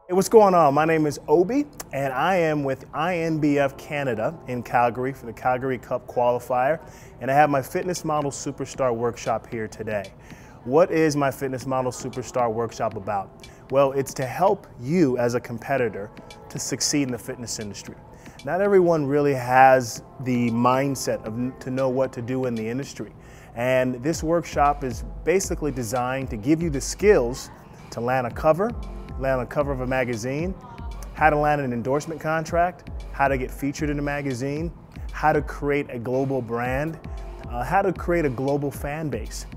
Hey, what's going on? My name is Obi, and I am with INBF Canada in Calgary for the Calgary Cup qualifier, and I have my Fitness Model Superstar Workshop here today. What is my Fitness Model Superstar Workshop about? Well, it's to help you as a competitor to succeed in the fitness industry. Not everyone really has the mindset to know what to do in the industry, and this workshop is basically designed to give you the skills to land a cover of a magazine, how to land an endorsement contract, how to get featured in a magazine, how to create a global brand, how to create a global fan base,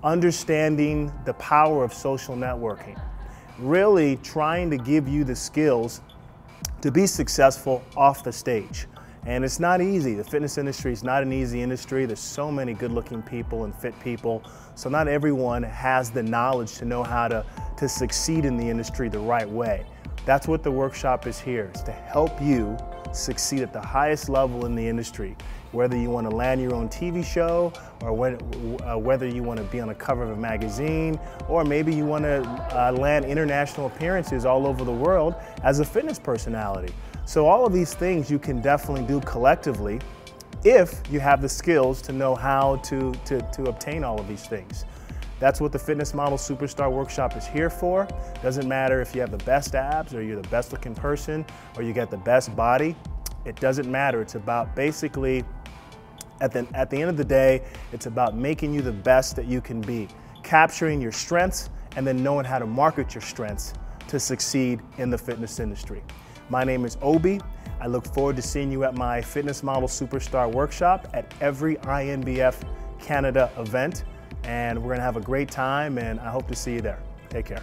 understanding the power of social networking, really trying to give you the skills to be successful off the stage. And it's not easy. The fitness industry is not an easy industry. There's so many good-looking people and fit people, so not everyone has the knowledge to know how to succeed in the industry the right way. That's what the workshop is here, is to help you succeed at the highest level in the industry, whether you want to land your own TV show, or whether you want to be on a cover of a magazine, or maybe you want to land international appearances all over the world as a fitness personality. So all of these things you can definitely do collectively if you have the skills to know how to obtain all of these things. That's what the Fitness Model Superstar Workshop is here for. Doesn't matter if you have the best abs, or you're the best looking person, or you got the best body. It doesn't matter. It's about basically, at the end of the day, it's about making you the best that you can be, capturing your strengths, and then knowing how to market your strengths to succeed in the fitness industry. My name is Obi. I look forward to seeing you at my Fitness Model Superstar Workshop at every INBF Canada event. And we're gonna have a great time, and I hope to see you there. Take care.